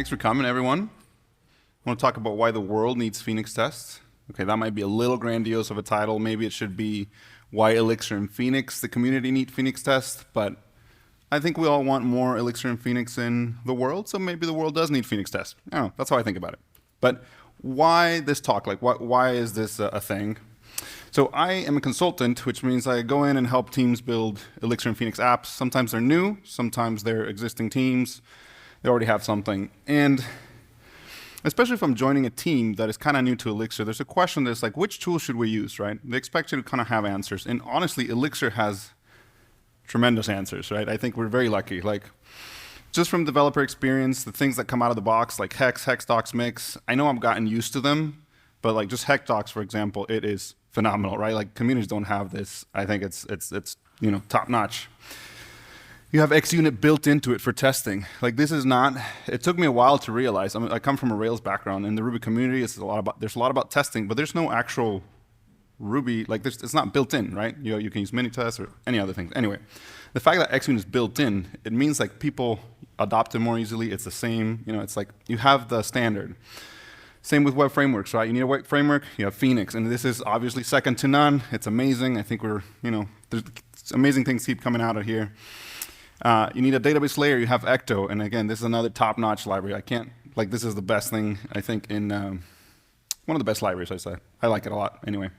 Thanks for coming, everyone. I want to talk about why the world needs PhoenixTest. Okay, that might be a little grandiose of a title. Maybe it should be why Elixir and Phoenix, the community, need PhoenixTest. But I think we all want more Elixir and Phoenix in the world, so maybe the world does need PhoenixTest. I don't know. That's how I think about it. But why this talk? Like, why is this a thing? So I am a consultant, which means I go in and help teams build Elixir and Phoenix apps. Sometimes they're new, sometimes they're existing teams. They already have something. And especially if I'm joining a team that is kind of new to Elixir, there's a question that's like, which tool should we use, right? They expect you to kind of have answers. And honestly, Elixir has tremendous answers, right? I think we're very lucky. Like, just from developer experience, the things that come out of the box, like Hex, HexDocs, Mix, I know I've gotten used to them, but like just HexDocs, for example, it is phenomenal, right? Like communities don't have this. I think it's you know, top notch. You have ExUnit built into it for testing. Like this is not, it took me a while to realize. I mean, I come from a Rails background. In the Ruby community, there's a lot about testing, but there's no actual Ruby, like it's not built in, right? You can use mini-tests or any other things. Anyway, the fact that ExUnit is built in, it means like people adopt it more easily. It's the same, you know, it's like you have the standard. Same with web frameworks, right? You need a web framework, you have Phoenix, and this is obviously second to none. It's amazing. I think we're, you know, there's amazing things keep coming out of here. You need a database layer, you have Ecto, and again, this is another top-notch library. I can't, like, this is the best thing, I think, in one of the best libraries, I say. I like it a lot, anyway.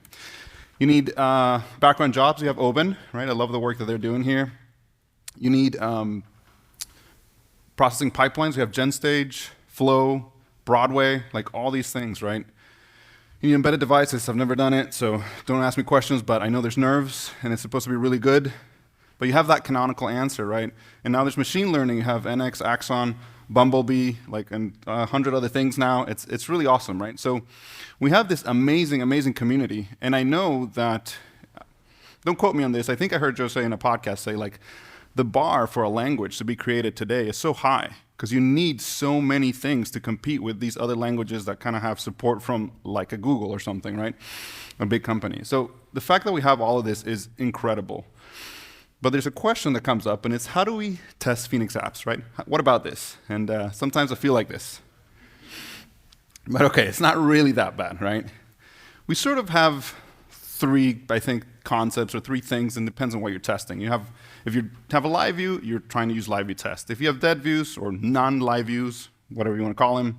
You need background jobs, you have Oban, right? I love the work that they're doing here. You need processing pipelines, you have GenStage, Flow, Broadway, like all these things, right? You need embedded devices, I've never done it, so don't ask me questions, but I know there's nerves, and it's supposed to be really good. But you have that canonical answer, right? And now there's machine learning. You have NX, Axon, Bumblebee, like, and 100 other things now. It's really awesome, right? So we have this amazing, amazing community. And I know that, don't quote me on this, I think I heard Joe say in a podcast, say, like, the bar for a language to be created today is so high because you need so many things to compete with these other languages that kind of have support from, like, a Google or something, right? A big company. So the fact that we have all of this is incredible. But there's a question that comes up, and it's how do we test Phoenix apps, right? What about this? And sometimes I feel like this. But OK, it's not really that bad, right? We sort of have three, I think, concepts or three things, and it depends on what you're testing. If you have a LiveView, you're trying to use LiveViewTest. If you have dead views or non-LiveViews, whatever you want to call them,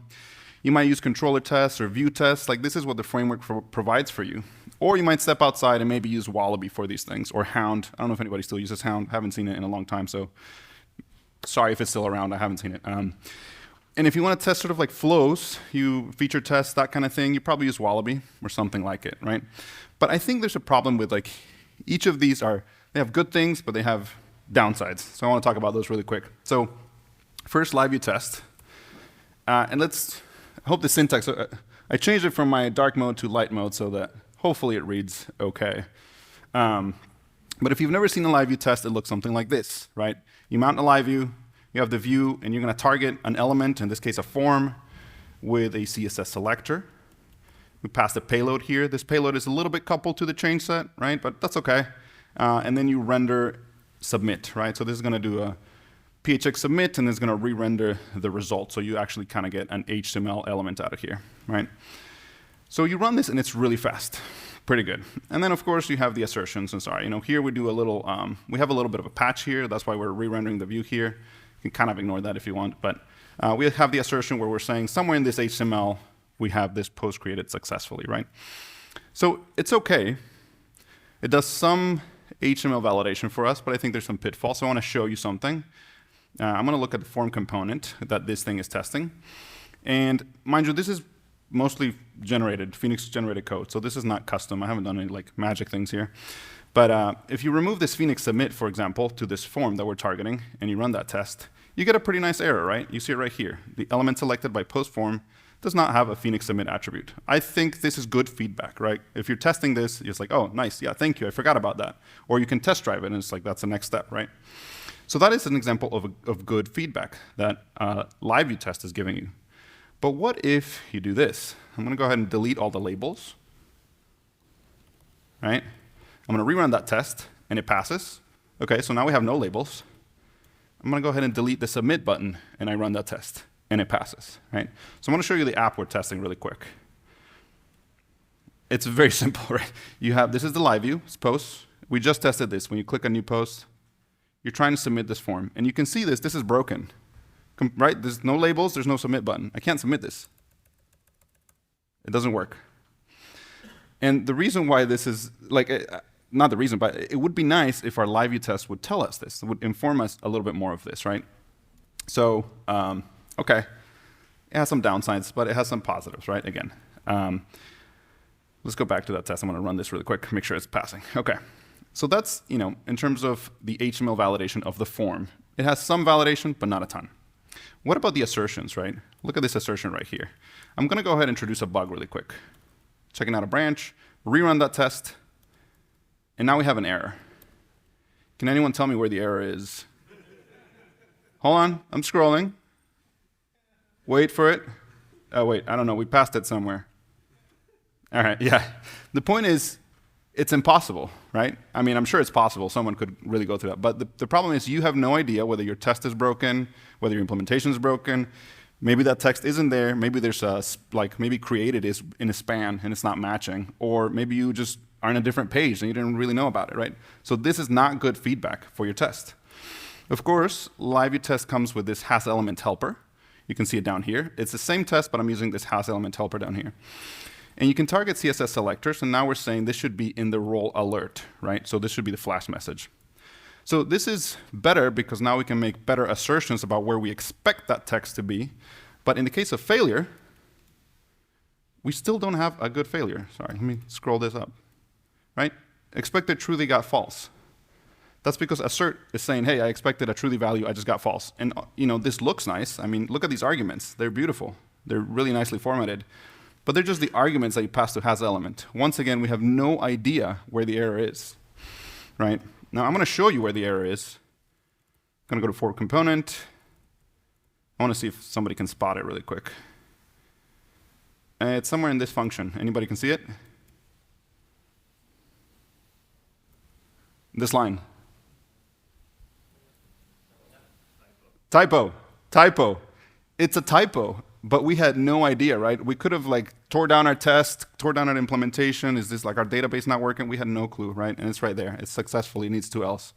you might use controller tests or view tests. Like this is what the framework provides for you. Or you might step outside and maybe use Wallaby for these things, or Hound. I don't know if anybody still uses Hound. I haven't seen it in a long time, so sorry if it's still around. I haven't seen it. And if you want to test sort of like flows, you feature test, that kind of thing, you probably use Wallaby or something like it, right? But I think there's a problem with like each of these they have good things, but they have downsides. So I want to talk about those really quick. So first, LiveViewTest. And I hope the syntax, I changed it from my dark mode to light mode so that hopefully it reads OK. But if you've never seen a LiveViewTest, it looks something like this, right? You mount a LiveView, you have the view, and you're going to target an element, in this case a form, with a CSS selector. We pass the payload here. This payload is a little bit coupled to the change set, right? But that's OK. And then you render submit, right? So this is going to do a phx submit, and it's going to re-render the result. So you actually kind of get an HTML element out of here, right? So you run this, and it's really fast, pretty good. And then, of course, you have the assertions. And sorry, you know, here we do a little, we have a little bit of a patch here. That's why we're re-rendering the view here. You can kind of ignore that if you want. But we have the assertion where we're saying somewhere in this HTML, we have this post created successfully, right? So it's OK. It does some HTML validation for us, but I think there's some pitfalls. So I want to show you something. I'm going to look at the form component that this thing is testing. And mind you, this is mostly generated, Phoenix generated code. So this is not custom. I haven't done any like magic things here. But if you remove this Phoenix submit, for example, to this form that we're targeting, and you run that test, you get a pretty nice error, right? You see it right here. The element selected by post form does not have a Phoenix submit attribute. I think this is good feedback, right? If you're testing this, it's like, oh, nice, yeah, thank you, I forgot about that. Or you can test drive it, and it's like, that's the next step, right? So that is an example of good feedback that LiveViewTest is giving you. But what if you do this? I'm going to go ahead and delete all the labels, right? I'm going to rerun that test, and it passes. OK, so now we have no labels. I'm going to go ahead and delete the submit button, and I run that test. and it passes, right? So I'm going to show you the app we're testing really quick. It's very simple, right? You have, this is the LiveView, it's posts. We just tested this. When you click on new post, you're trying to submit this form. And you can see this is broken, right? There's no labels, there's no submit button. I can't submit this. It doesn't work. And the reason why this is, like, not the reason, but it would be nice if our LiveViewTest would tell us this. It would inform us a little bit more of this, right? So, okay, it has some downsides, but it has some positives, right? Again, let's go back to that test. I'm going to run this really quick, make sure it's passing. Okay, so that's, in terms of the HTML validation of the form. It has some validation, but not a ton. What about the assertions, right? Look at this assertion right here. I'm going to go ahead and introduce a bug really quick. Checking out a branch, rerun that test, and now we have an error. Can anyone tell me where the error is? Hold on, I'm scrolling. Wait for it. Oh, wait, I don't know, we passed it somewhere. All right, yeah. The point is, it's impossible, right? I mean, I'm sure it's possible. Someone could really go through that. But the problem is you have no idea whether your test is broken, whether your implementation is broken. Maybe that text isn't there. Maybe there's a, maybe created is in a span and it's not matching. Or maybe you just are on a different page and you didn't really know about it, right? So this is not good feedback for your test. Of course, LiveViewTest comes with this has element helper. You can see it down here. It's the same test, but I'm using this has element helper down here. And you can target CSS selectors, and now we're saying this should be in the role alert, right? So this should be the flash message. So this is better because now we can make better assertions about where we expect that text to be. But in the case of failure, we still don't have a good failure. Sorry, let me scroll this up, right? Expected truly got false. That's because assert is saying, hey, I expected a truly value, I just got false. And this looks nice. I mean, look at these arguments. They're beautiful. They're really nicely formatted. But they're just the arguments that you pass to has element. Once again, we have no idea where the error is, right? Now, I'm going to show you where the error is. I'm going to go to forward component. I want to see if somebody can spot it really quick. It's somewhere in this function. Anybody can see it? This line. Typo. Typo. It's a typo. But we had no idea, right? We could have tore down our test, tore down our implementation. Is this our database not working? We had no clue, right? And it's right there. It successfully needs 2 else.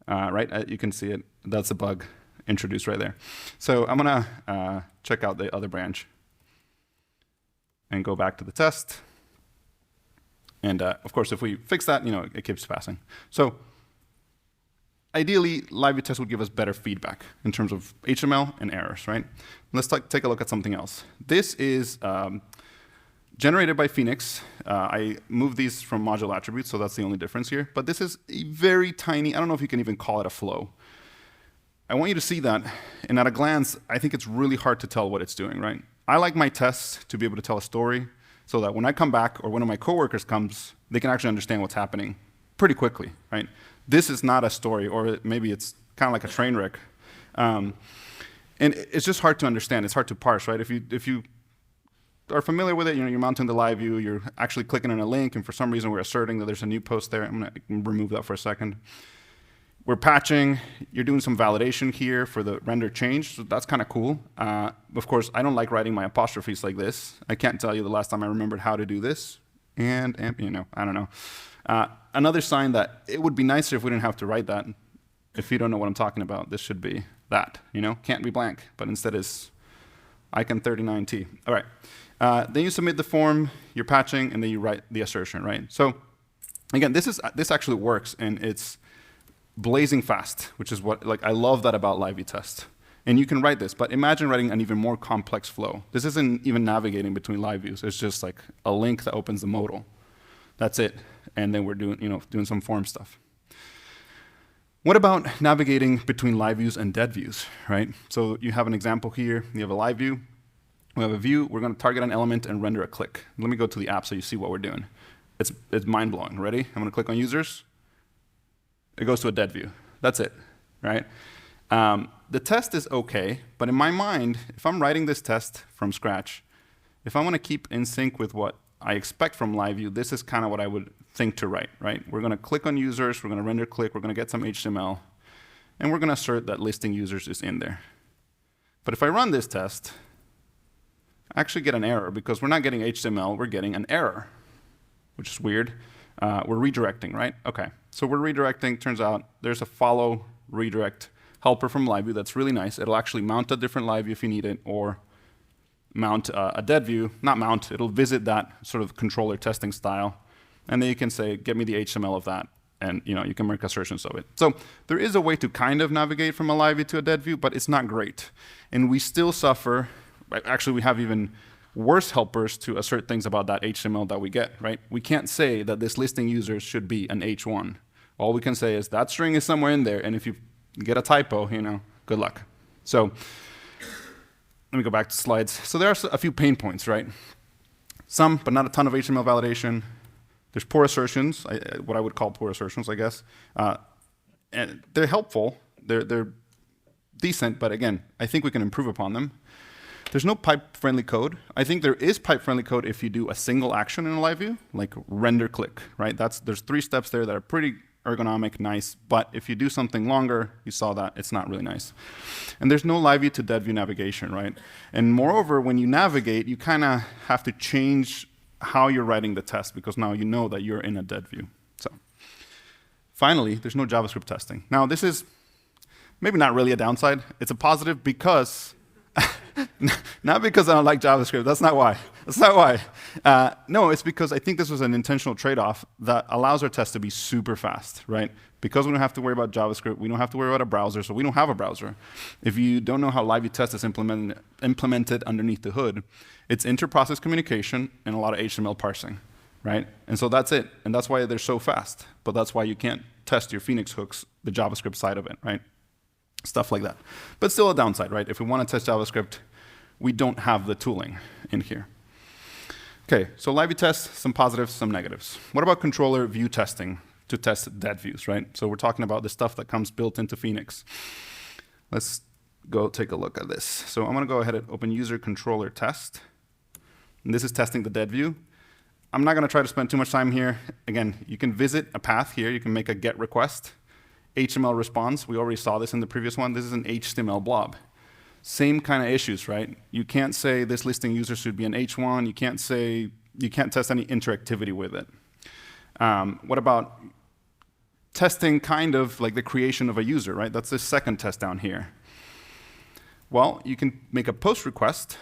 Right? You can see it. That's a bug introduced right there. So I'm going to check out the other branch and go back to the test. And of course, if we fix that, it keeps passing. So ideally, LiveViewTest would give us better feedback in terms of HTML and errors, right? Let's take a look at something else. This is generated by Phoenix. I moved these from module attributes, so that's the only difference here. But this is a very tiny, I don't know if you can even call it a flow. I want you to see that, and at a glance, I think it's really hard to tell what it's doing, right? I like my tests to be able to tell a story so that when I come back or one of my coworkers comes, they can actually understand what's happening pretty quickly, right? This is not a story, or maybe it's kind of like a train wreck. And it's just hard to understand. It's hard to parse, right? If you are familiar with it, you're mounting the LiveView, you're actually clicking on a link, and for some reason we're asserting that there's a new post there. I'm going to remove that for a second. We're patching. You're doing some validation here for the render change, so that's kind of cool. Of course, I don't like writing my apostrophes like this. I can't tell you the last time I remembered how to do this. And I don't know. Another sign that it would be nicer if we didn't have to write that. If you don't know what I'm talking about, this should be that. Can't be blank, but instead is icon 39T. All right. Then you submit the form, you're patching, and then you write the assertion, right? So again, this actually works, and it's blazing fast, which is what I love that about LiveViewTest. And you can write this, but imagine writing an even more complex flow. This isn't even navigating between LiveViews. It's just like a link that opens the modal. That's it. And then we're doing some form stuff. What about navigating between LiveViews and dead views, right? So you have an example here. You have a LiveView. We have a view. We're going to target an element and render a click. Let me go to the app so you see what we're doing. It's mind-blowing. Ready? I'm going to click on users. It goes to a dead view. That's it, right? The test is OK, but in my mind, if I'm writing this test from scratch, if I want to keep in sync with what I expect from LiveView, this is kind of what I would think to write, right? We're going to click on users, we're going to render click, we're going to get some HTML, and we're going to assert that listing users is in there. But if I run this test, I actually get an error because we're not getting HTML, we're getting an error, which is weird. We're redirecting, right? OK, so we're redirecting. Turns out there's a follow redirect helper from LiveView that's really nice. It'll actually mount a different LiveView if you need it, or mount a dead view. Not mount, it'll visit that sort of controller testing style. And then you can say, get me the HTML of that. And you can make assertions of it. So there is a way to kind of navigate from a live view to a dead view, but it's not great. And we still suffer. Actually, we have even worse helpers to assert things about that HTML that we get, right? We can't say that this listing user should be an H1. All we can say is that string is somewhere in there, and if you get a typo, good luck. So let me go back to slides. So there are a few pain points, right? Some, but not a ton of HTML validation. There's poor assertions, what I would call poor assertions, I guess. And they're helpful. They're decent, but again, I think we can improve upon them. There's no pipe-friendly code. I think there is pipe-friendly code if you do a single action in a live view, like render click, right? There's 3 steps there that are pretty ergonomic, nice, but if you do something longer, you saw that, it's not really nice. And there's no live view to dead view navigation, right? And moreover, when you navigate, you kind of have to change how you're writing the test, because now you know that you're in a dead view. So finally, there's no JavaScript testing. Now, this is maybe not really a downside. It's a positive because, not because I don't like JavaScript. That's not why. That's not why. No, it's because I think this was an intentional trade-off that allows our test to be super fast, right? Because we don't have to worry about JavaScript, we don't have to worry about a browser, so we don't have a browser. If you don't know how LiveViewTest is implemented underneath the hood, it's inter-process communication and a lot of HTML parsing, right? And so that's it, and that's why they're so fast. But that's why you can't test your Phoenix hooks, the JavaScript side of it, right? Stuff like that. But still a downside, right? If we want to test JavaScript, we don't have the tooling in here. OK, so LiveViewTest, some positives, some negatives. What about controller view testing to test dead views, right? So we're talking about the stuff that comes built into Phoenix. Let's go take a look at this. So I'm going to go ahead and open user controller test. And this is testing the dead view. I'm not going to try to spend too much time here. Again, you can visit a path here. You can make a GET request. HTML response. We already saw this in the previous one. This is an HTML blob. Same kind of issues, right? You can't say this listing user should be an H1. You can't say, you can't test any interactivity with it. What about testing kind of like the creation of a user, right? That's the second test down here. Well, you can make a post request,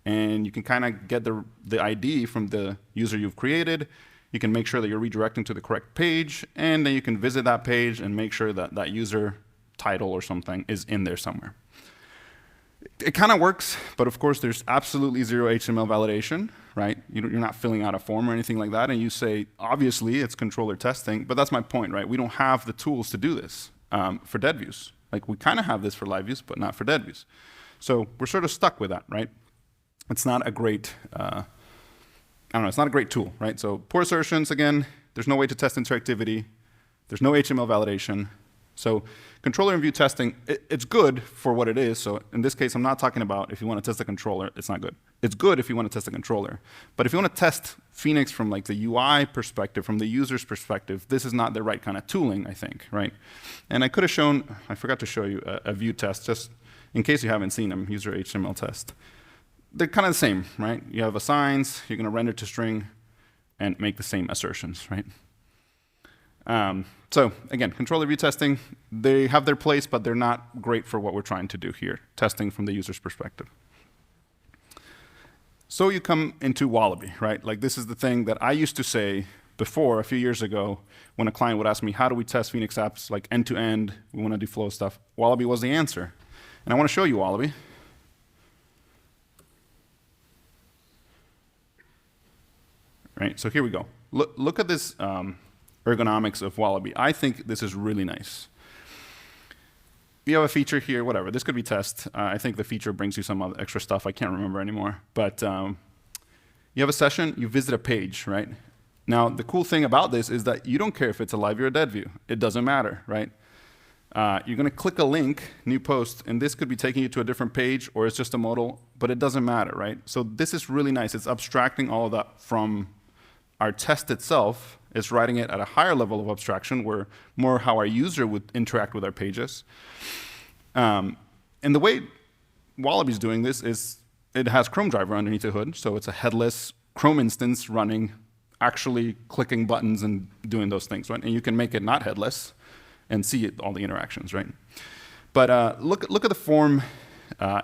and you can kind of get the ID from the user you've created. You can make sure that you're redirecting to the correct page, and then you can visit that page and make sure that that user title or something is in there somewhere. It kind of works, but of course there's absolutely zero HTML validation, right? You're not filling out a form or anything like that, and you say, obviously it's controller testing, but that's my point, right? We don't have the tools to do this for dead views. Like, we kind of have this for live views, but not for dead views. So we're sort of stuck with that, right? It's not a great, I don't know, it's not a great tool, right? So poor assertions, again, there's no way to test interactivity. There's no HTML validation. So controller and view testing, it's good for what it is. So in this case, I'm not talking about if you want to test a controller, it's not good. It's good if you want to test a controller. But if you want to test Phoenix from like the UI perspective, from the user's perspective, this is not the right kind of tooling, I think, right? And I could have shown, I forgot to show you a view test, just in case you haven't seen them, user HTML test. They're kind of the same, right? You have assigns, you're going to render to string, and make the same assertions, right? So again, controller view testing, they have their place, but they're not great for what we're trying to do here, testing from the user's perspective. So you come into Wallaby, right? Like, this is the thing that I used to say before, a few years ago, when a client would ask me, how do we test Phoenix apps, like end to end, we want to do flow stuff. Wallaby was the answer. And I want to show you Wallaby. Right, so here we go. Look at this ergonomics of Wallaby. I think this is really nice. You have a feature here, whatever. This could be test. I think the feature brings you some other extra stuff. I can't remember anymore. But you have a session, you visit a page, right? Now, the cool thing about this is that you don't care if it's a live view or a dead view. It doesn't matter, right? You're going to click a link, new post, and this could be taking you to a different page, or it's just a modal, but it doesn't matter, right? So this is really nice. It's abstracting all of that from our test itself. It's writing it at a higher level of abstraction, where more how our user would interact with our pages. And the way Wallaby's doing this is it has Chrome driver underneath the hood, so it's a headless Chrome instance running, actually clicking buttons and doing those things, right? And you can make it not headless and see all the interactions, right? But look at the form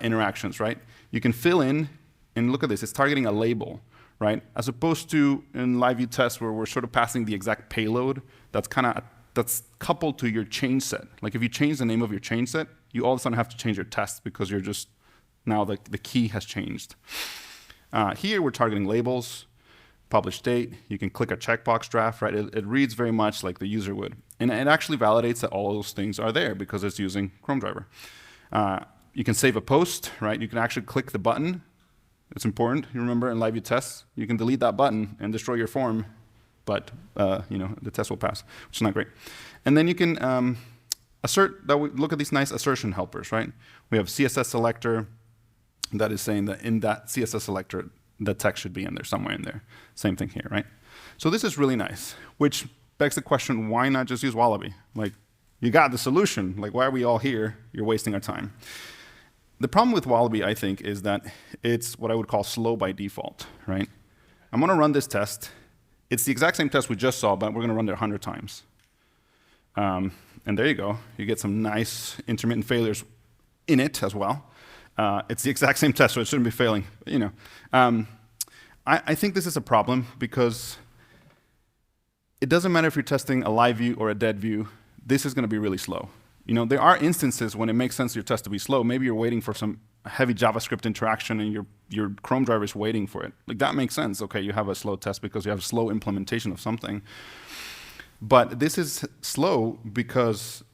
interactions, right? You can fill in, and look at this, it's targeting a label, right? As opposed to in LiveViewTest where we're sort of passing the exact payload that's coupled to your change set. Like if you change the name of your change set, you all of a sudden have to change your test because you're just, now the key has changed. Here we're targeting labels, publish date, you can click a checkbox draft, right? It reads very much like the user would. And it actually validates that all those things are there because it's using Chrome driver. You can save a post, right? You can actually click the button. It's important, you remember in LiveViewTest, you can delete that button and destroy your form, but the test will pass, which is not great. And then you can assert, look at these nice assertion helpers, right? We have CSS selector that is saying that in that CSS selector, the text should be in there, somewhere in there. Same thing here, right? So this is really nice, which begs the question, why not just use Wallaby? Like, you got the solution. Like, why are we all here? You're wasting our time. The problem with Wallaby, I think, is that it's what I would call slow by default, right? I'm going to run this test. It's the exact same test we just saw, but we're going to run it 100 times. And there you go. You get some nice intermittent failures in it as well. It's the exact same test, so it shouldn't be failing. I think this is a problem because it doesn't matter if you're testing a live view or a dead view. This is going to be really slow. There are instances when it makes sense for your test to be slow. Maybe you're waiting for some heavy JavaScript interaction and your Chrome driver is waiting for it. Like, that makes sense. OK, you have a slow test because you have slow implementation of something. But this is slow because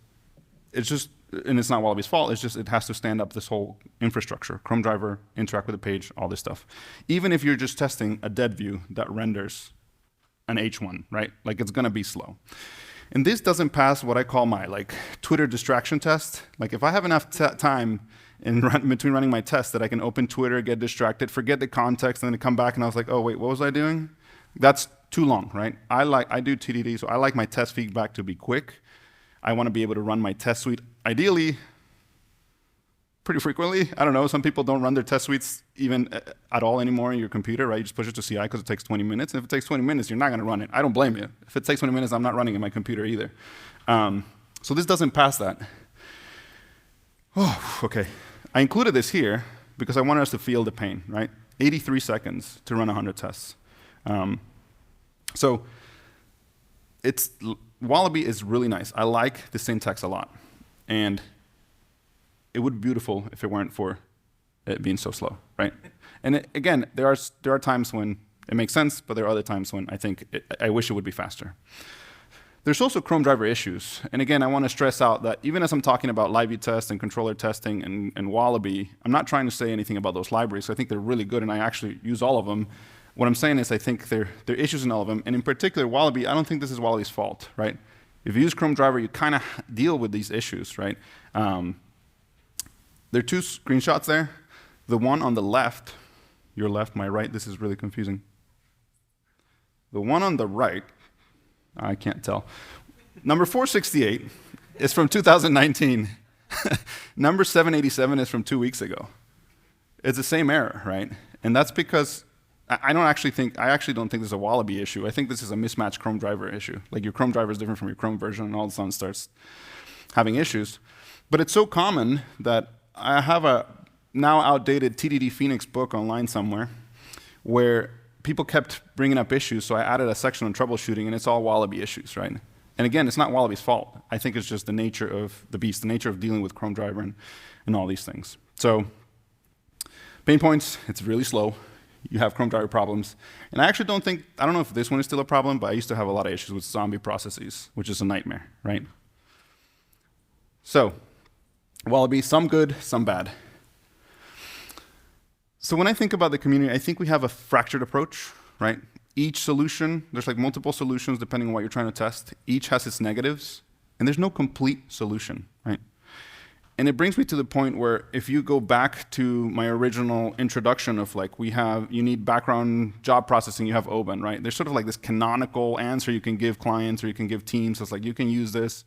it's just, and it's not Wallaby's fault, it's just it has to stand up this whole infrastructure. Chrome driver, interact with the page, all this stuff. Even if you're just testing a dead view that renders an H1, right? Like, it's going to be slow. And this doesn't pass what I call my Twitter distraction test. Like, if I have enough time in between running my test that I can open Twitter, get distracted, forget the context, and then come back and I was like, oh wait, what was I doing? That's too long, right? I do TDD, so I like my test feedback to be quick. I want to be able to run my test suite, ideally, pretty frequently. I don't know, some people don't run their test suites even at all anymore in your computer, right? You just push it to CI because it takes 20 minutes. And if it takes 20 minutes, you're not going to run it. I don't blame you. If it takes 20 minutes, I'm not running in my computer either. So this doesn't pass that. Oh, OK. I included this here because I wanted us to feel the pain, right? 83 seconds to run 100 tests. So Wallaby is really nice. I like the syntax a lot. And it would be beautiful if it weren't for it being so slow, right? And again, there are times when it makes sense, but there are other times when I think I wish it would be faster. There's also Chrome driver issues. And again, I want to stress out that even as I'm talking about LiveViewTest and controller testing and Wallaby, I'm not trying to say anything about those libraries. I think they're really good, and I actually use all of them. What I'm saying is I think there are issues in all of them. And in particular, Wallaby, I don't think this is Wallaby's fault, right? If you use Chrome driver, you kind of deal with these issues, right? There are two screenshots there. The one on the left, your left, my right, this is really confusing. The one on the right, I can't tell. Number 468 is from 2019. Number 787 is from 2 weeks ago. It's the same error, right? And that's because I actually don't think this is a Wallaby issue. I think this is a mismatched Chrome driver issue. Like, your Chrome driver is different from your Chrome version, and all of a sudden starts having issues. But it's so common that I have a now outdated TDD Phoenix book online somewhere where people kept bringing up issues, so I added a section on troubleshooting, and it's all Wallaby issues, right? And again, it's not Wallaby's fault. I think it's just the nature of the beast, the nature of dealing with Chrome driver and all these things. So pain points, it's really slow. You have Chrome driver problems. And I don't know if this one is still a problem, but I used to have a lot of issues with zombie processes, which is a nightmare, right? So Wallaby, some good, some bad. So when I think about the community, I think we have a fractured approach, right? Each solution, there's like multiple solutions depending on what you're trying to test. Each has its negatives, and there's no complete solution, right? And it brings me to the point where if you go back to my original introduction of like, you need background job processing, you have Oban, right? There's sort of like this canonical answer you can give clients or you can give teams. So it's like, you can use this,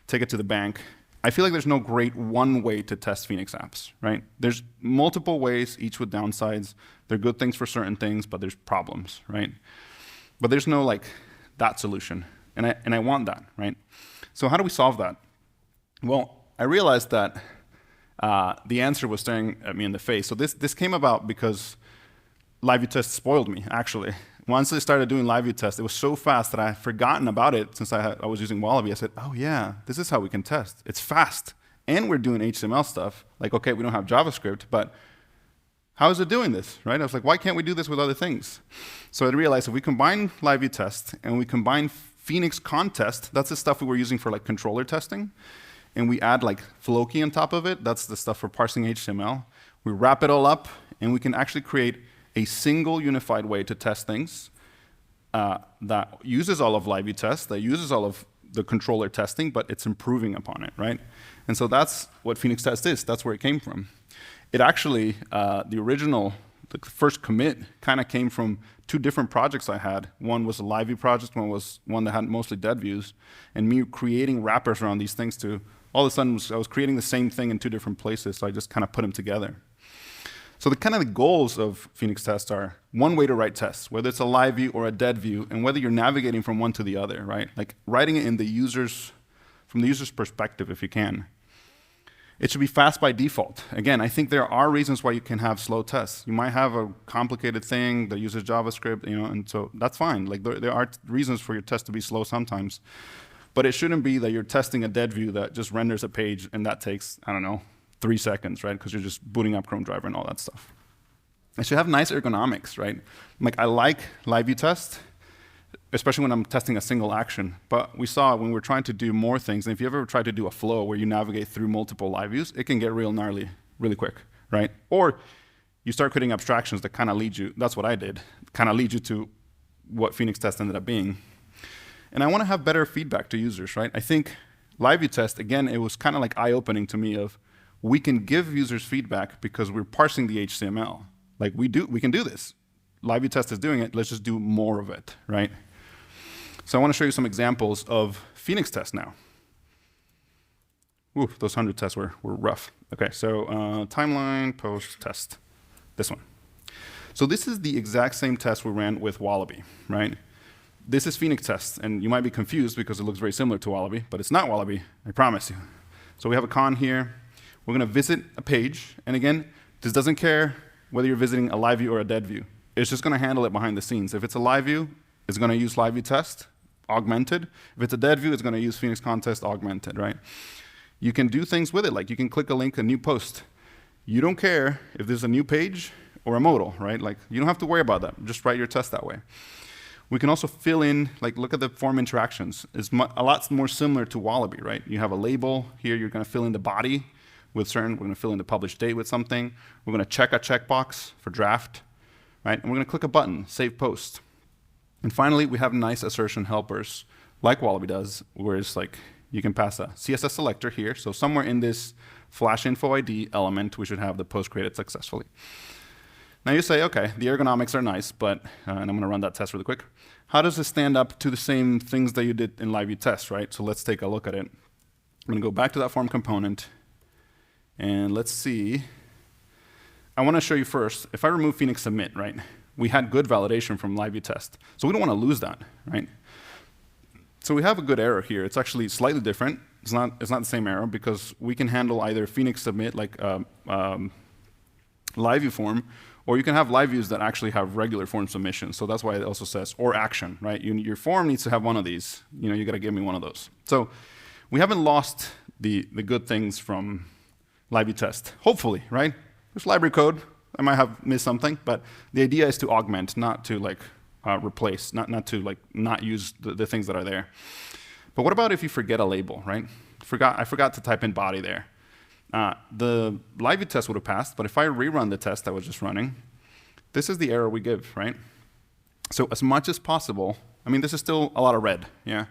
take it to the bank. I feel like there's no great one way to test Phoenix apps, right? There's multiple ways, each with downsides. They're good things for certain things, but there's problems, right? But there's no like that solution, and I want that, right? So how do we solve that? Well, I realized that the answer was staring at me in the face. So this came about because LiveViewTest spoiled me, actually. Once I started doing LiveViewTest, it was so fast that I had forgotten about it since I was using Wallaby. I said, oh yeah, this is how we can test. It's fast, and we're doing HTML stuff. Like, okay, we don't have JavaScript, but how is it doing this, right? I was like, why can't we do this with other things? So I realized if we combine LiveViewTest and we combine PhoenixConf, that's the stuff we were using for like controller testing, and we add like Floki on top of it, that's the stuff for parsing HTML. We wrap it all up, and we can actually create a single unified way to test things that uses all of LiveViewTest, that uses all of the controller testing, but it's improving upon it, right? And so that's what PhoenixTest is. That's where it came from. It actually, the first commit kind of came from two different projects I had. One was a LiveView project, one was one that had mostly dead views, and me creating wrappers around these things to, all of a sudden, I was creating the same thing in two different places, so I just kind of put them together. So the kind of the goals of PhoenixTest are one way to write tests, whether it's a live view or a dead view, and whether you're navigating from one to the other, right? Like writing it in the from the user's perspective if you can. It should be fast by default. Again, I think there are reasons why you can have slow tests. You might have a complicated thing that uses JavaScript, and so that's fine. Like there are reasons for your test to be slow sometimes, but it shouldn't be that you're testing a dead view that just renders a page and that takes, I don't know, 3 seconds, right? Because you're just booting up Chrome driver and all that stuff. It should have nice ergonomics, right? Like I like LiveViewTest, especially when I'm testing a single action. But we saw when we're trying to do more things, and if you ever try to do a flow where you navigate through multiple live views, it can get real gnarly really quick, right? Or you start creating abstractions that kind of lead you, that's what I did, kind of lead you to what PhoenixTest ended up being. And I want to have better feedback to users, right? I think LiveViewTest, again, it was kind of like eye-opening to me of, we can give users feedback because we're parsing the HTML. Like we can do this. LiveViewTest is doing it, let's just do more of it, right? So I want to show you some examples of PhoenixTest now. Ooh, those 100 tests were rough. Okay, so timeline, post, test, this one. So this is the exact same test we ran with Wallaby, right? This is PhoenixTest, and you might be confused because it looks very similar to Wallaby, but it's not Wallaby, I promise you. So we have a con here. We're going to visit a page, and again, this doesn't care whether you're visiting a live view or a dead view. It's just going to handle it behind the scenes. If it's a live view, it's going to use LiveViewTest augmented. If it's a dead view, it's going to use PhoenixConf augmented, right? You can do things with it, like you can click a link, a new post. You don't care if there's a new page or a modal, right? Like you don't have to worry about that. Just write your test that way. We can also fill in, like look at the form interactions. It's a lot more similar to Wallaby, right? You have a label here, you're going to fill in the body with certain, we're going to fill in the published date with something. We're going to check a checkbox for draft, right? And we're going to click a button, save post. And finally, we have nice assertion helpers, like Wallaby does, where it's like you can pass a CSS selector here. So somewhere in this flash info ID element, we should have the post created successfully. Now you say, okay, the ergonomics are nice, but, and I'm going to run that test really quick. How does this stand up to the same things that you did in LiveViewTest, right? So let's take a look at it. I'm going to go back to that form component. And let's see. I want to show you first, if I remove Phoenix submit, right, we had good validation from LiveViewTest. So we don't want to lose that, right? So we have a good error here. It's actually slightly different. It's not the same error because we can handle either Phoenix submit like LiveView form, or you can have live views that actually have regular form submissions. So that's why it also says or action, right? Your form needs to have one of these. You got to give me one of those. So we haven't lost the good things from LiveViewTest, hopefully, right? There's library code. I might have missed something, but the idea is to augment, not to like replace, not to like not use the things that are there. But what about if you forget a label, right? I forgot to type in body there. The LiveViewTest would have passed, but if I rerun the test that was just running, this is the error we give, right? So as much as possible, I mean, this is still a lot of red, yeah?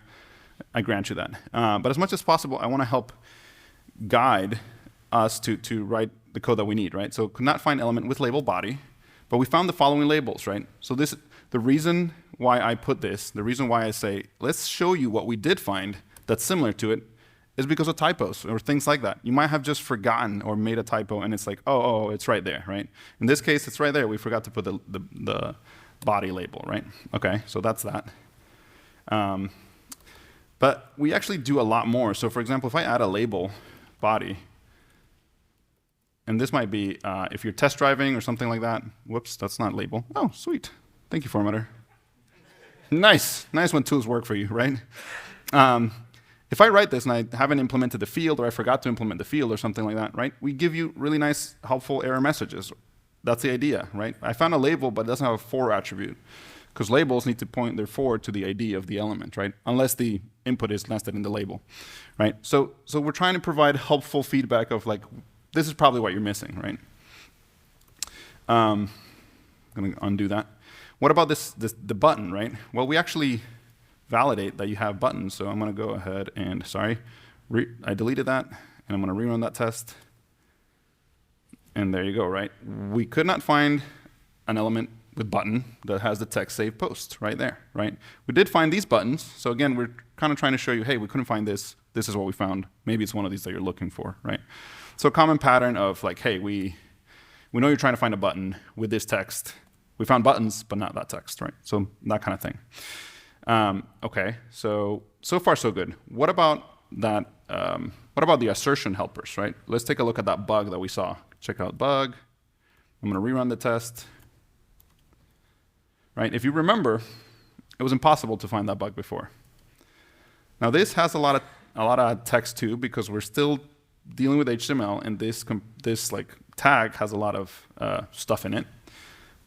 I grant you that. But as much as possible, I want to help guide us to write the code that we need, right? So could not find element with label body, but we found the following labels, right? So the reason why I put this, the reason why I say, let's show you what we did find that's similar to it, is because of typos or things like that. You might have just forgotten or made a typo, and it's like, oh, it's right there, right? In this case, it's right there. We forgot to put the body label, right? Okay, so that's that. But we actually do a lot more. So for example, if I add a label, body, and this might be if you're test driving or something like that. Whoops, that's not label. Oh, sweet. Thank you, formatter. Nice when tools work for you, right? If I write this and I haven't implemented the field, or I forgot to implement the field or something like that, right? We give you really nice, helpful error messages. That's the idea, right? I found a label, but it doesn't have a for attribute, because labels need to point their for to the ID of the element, right? Unless the input is nested in the label, right? So we're trying to provide helpful feedback of like, this is probably what you're missing, right? I'm going to undo that. What about the button, right? Well, we actually validate that you have buttons, so I'm going to go ahead and, I deleted that, and I'm going to rerun that test. And there you go, right? We could not find an element with button that has the text save post right there, right? We did find these buttons, so again, we're kind of trying to show you, hey, we couldn't find this. This is what we found. Maybe it's one of these that you're looking for, right? So a common pattern of like, hey, we know you're trying to find a button with this text. We found buttons, but not that text, right? So that kind of thing. Okay, so far so good. What about that? What about the assertion helpers, right? Let's take a look at that bug that we saw. Check out bug. I'm going to rerun the test. Right? If you remember, it was impossible to find that bug before. Now this has a lot of text too, because we're still dealing with HTML, and this like tag has a lot of stuff in it.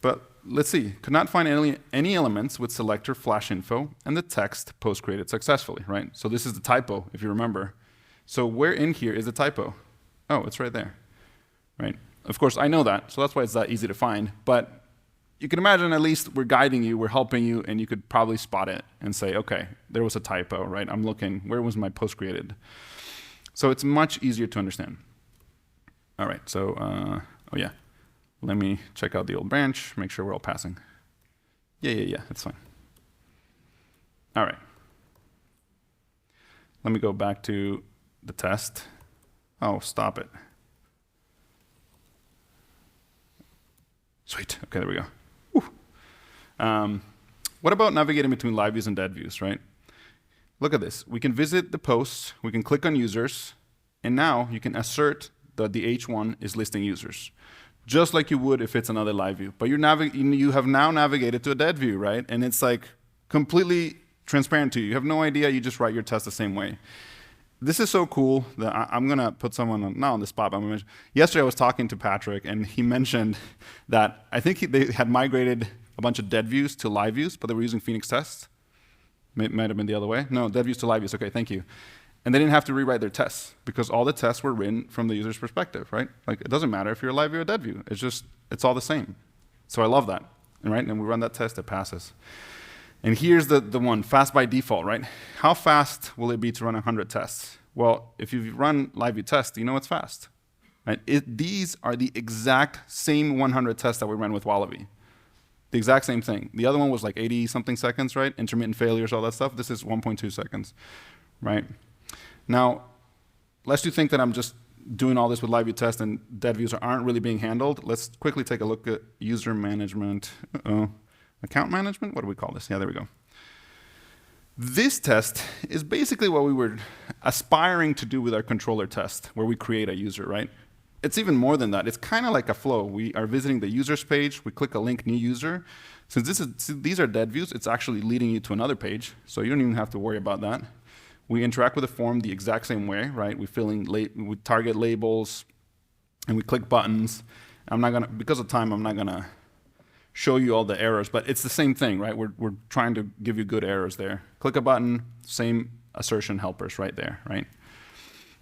But let's see. Could not find any elements with selector flash info and the text post created successfully. Right? So this is the typo, if you remember. So where in here is the typo? Oh, it's right there. Right? Of course, I know that, so that's why it's that easy to find. But you can imagine at least we're guiding you, we're helping you, and you could probably spot it and say, okay, there was a typo, right? I'm looking, where was my post created? So it's much easier to understand. All right, so, oh yeah, let me check out the old branch, make sure we're all passing. Yeah, that's fine. All right. Let me go back to the test. Oh, stop it. Sweet, okay, there we go. What about navigating between LiveViews and deadviews, right? Look at this. We can visit the posts, we can click on users, and now you can assert that the H1 is listing users, just like you would if it's another LiveView. But you have now navigated to a dead view, right? And it's like completely transparent to you. You have no idea, you just write your test the same way. This is so cool that I'm going to put someone not on the spot, but yesterday I was talking to Patrick, and he mentioned that I think they had migrated a bunch of dead views to live views, but they were using PhoenixTest. Might have been the other way. No, dead views to live views. Okay, thank you. And they didn't have to rewrite their tests because all the tests were written from the user's perspective, right? Like it doesn't matter if you're a live view or dead view. It's all the same. So I love that, right? And we run that test, it passes. And here's the one, fast by default, right? How fast will it be to run 100 tests? Well, if you run LiveViewTest, you know it's fast. Right? These are the exact same 100 tests that we ran with Wallaby. The exact same thing. The other one was like 80-something seconds, right? Intermittent failures, all that stuff. This is 1.2 seconds, right? Now, lest you think that I'm just doing all this with LiveViewTest and dead views aren't really being handled, let's quickly take a look at user management. Account management? What do we call this? Yeah, there we go. This test is basically what we were aspiring to do with our controller test, where we create a user, right? It's even more than that. It's kind of like a flow. We are visiting the users page. We click a link, new user. Since these are dead views, it's actually leading you to another page, so you don't even have to worry about that. We interact with the form the exact same way, right? We target labels, and we click buttons. Because of time, I'm not gonna show you all the errors, but it's the same thing, right? We're trying to give you good errors there. Click a button, same assertion helpers right there, right?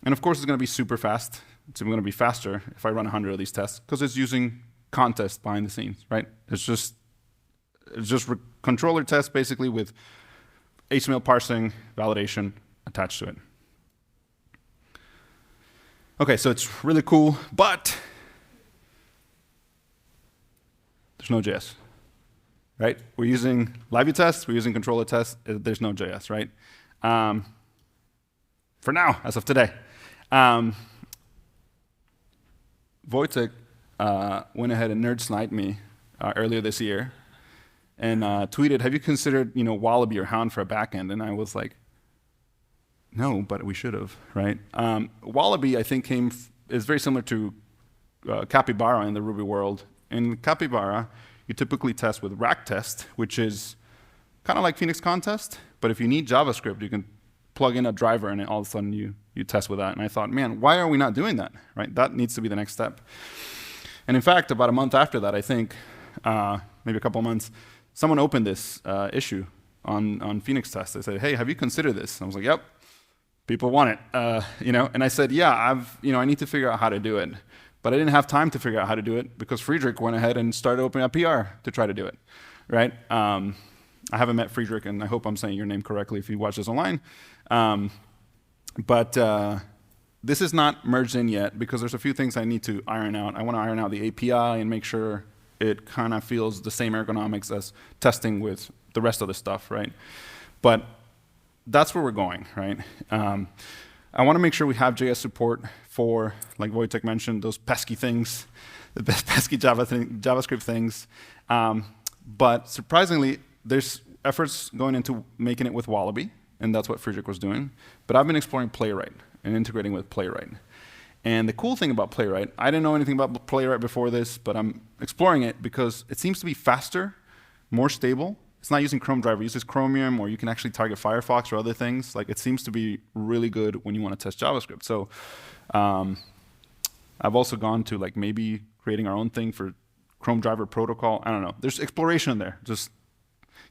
And of course, it's gonna be super fast. It's going to be faster if I run 100 of these tests because it's using context behind the scenes, right? It's just controller tests basically with HTML parsing, validation attached to it. Okay, so it's really cool, but there's no JS, right? We're using LiveViewTest, we're using controller tests, there's no JS, right? for now, as of today. Wojtek went ahead and nerd sniped me earlier this year and tweeted, have you considered Wallaby or Hound for a backend? And I was like, no, but we should have, right? Wallaby, I think, is very similar to Capybara in the Ruby world. In Capybara, you typically test with rack test, which is kind of like PhoenixTest, but if you need JavaScript, you can plug in a driver and all of a sudden you test with that. And I thought, man, why are we not doing that, right? That needs to be the next step. And in fact, about a month after that, I think, maybe a couple of months, someone opened this issue on PhoenixTest. They said, hey, have you considered this? And I was like, yep, people want it, And I said, yeah, I need to figure out how to do it. But I didn't have time to figure out how to do it because Friedrich went ahead and started opening a PR to try to do it, right? I haven't met Friedrich, and I hope I'm saying your name correctly if you watch this online. But this is not merged in yet because there's a few things I need to iron out. I want to iron out the API and make sure it kind of feels the same ergonomics as testing with the rest of the stuff, right? But that's where we're going, right? I want to make sure we have JS support for, like Wojtek mentioned, those pesky things, the pesky JavaScript things. But surprisingly, there's efforts going into making it with Wallaby, and that's what Friedrich was doing. But I've been exploring Playwright and integrating with Playwright. And the cool thing about Playwright, I didn't know anything about Playwright before this, but I'm exploring it because it seems to be faster, more stable. It's not using Chrome driver, it uses Chromium, or you can actually target Firefox or other things. Like, it seems to be really good when you want to test JavaScript. So I've also gone to like maybe creating our own thing for Chrome driver protocol. I don't know. There's exploration there. Just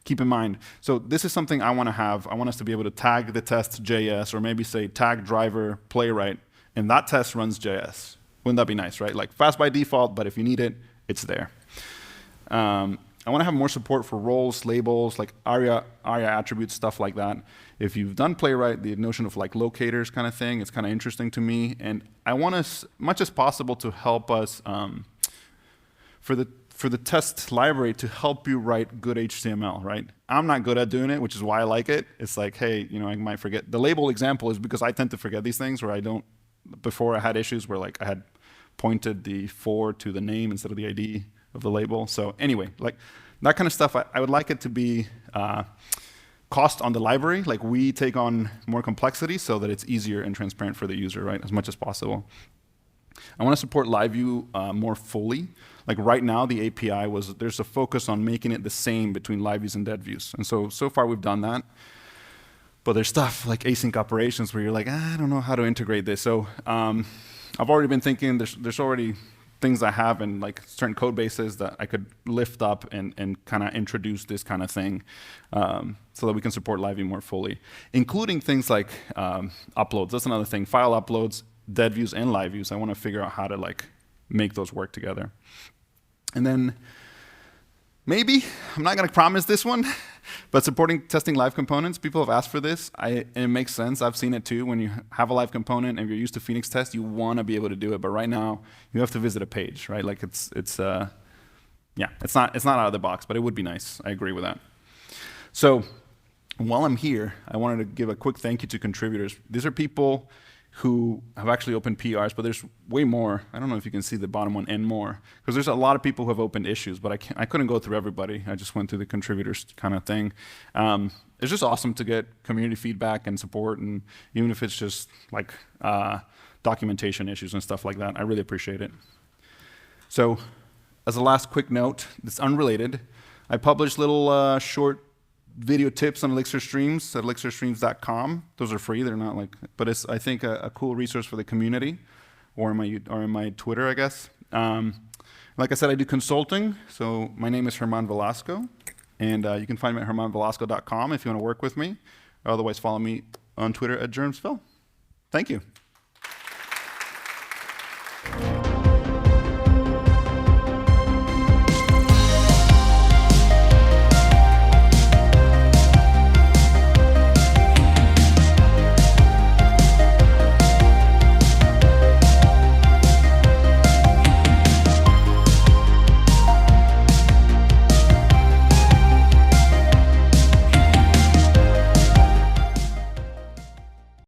keep in mind. So this is something I want to have. I want us to be able to tag the test JS, or maybe say tag driver Playwright, and that test runs JS. Wouldn't that be nice, right? Like fast by default, but if you need it, it's there. I want to have more support for roles, labels, like ARIA attributes, stuff like that. If you've done Playwright, the notion of like locators kind of thing, it's kind of interesting to me. And I want us, much as possible, to help us for the test library to help you write good HTML, right? I'm not good at doing it, which is why I like it. It's like, hey, I might forget. The label example is because I tend to forget these things where I don't. Before I had issues where like I had pointed the for to the name instead of the ID of the label. So anyway, like that kind of stuff, I would like it to be cost on the library. Like we take on more complexity so that it's easier and transparent for the user, right, as much as possible. I want to support LiveView more fully. Like right now, the API there's a focus on making it the same between LiveViews and deadviews. And so far we've done that. But there's stuff like async operations where you're like, I don't know how to integrate this. So I've already been thinking there's already things I have in like certain code bases that I could lift up and kind of introduce this kind of thing so that we can support LiveView more fully, including things like uploads. That's another thing. File uploads, deadviews, and LiveViews. I want to figure out how to like make those work together. And then maybe, I'm not going to promise this one, but supporting testing live components. People have asked for this, and it makes sense. I've seen it too. When you have a live component and you're used to PhoenixTest, you want to be able to do it. But right now, you have to visit a page, right? Like it's not out of the box, but it would be nice. I agree with that. So while I'm here, I wanted to give a quick thank you to contributors. These are people who have actually opened PRs, but there's way more. I don't know if you can see the bottom one, and more, because there's a lot of people who have opened issues, but I couldn't go through everybody. I just went through the contributors kind of thing. It's just awesome to get community feedback and support, and even if it's just like documentation issues and stuff like that, I really appreciate it. So as a last quick note, it's unrelated. I publish little short video tips on Elixir streams at elixirstreams.com. Those are free. They're not like, but it's, I think, a cool resource for the community, or in my Twitter, I guess. Like I said, I do consulting. So my name is Germán Velasco, and you can find me at germanvelasco.com if you want to work with me. Otherwise, follow me on Twitter at germsville. Thank you.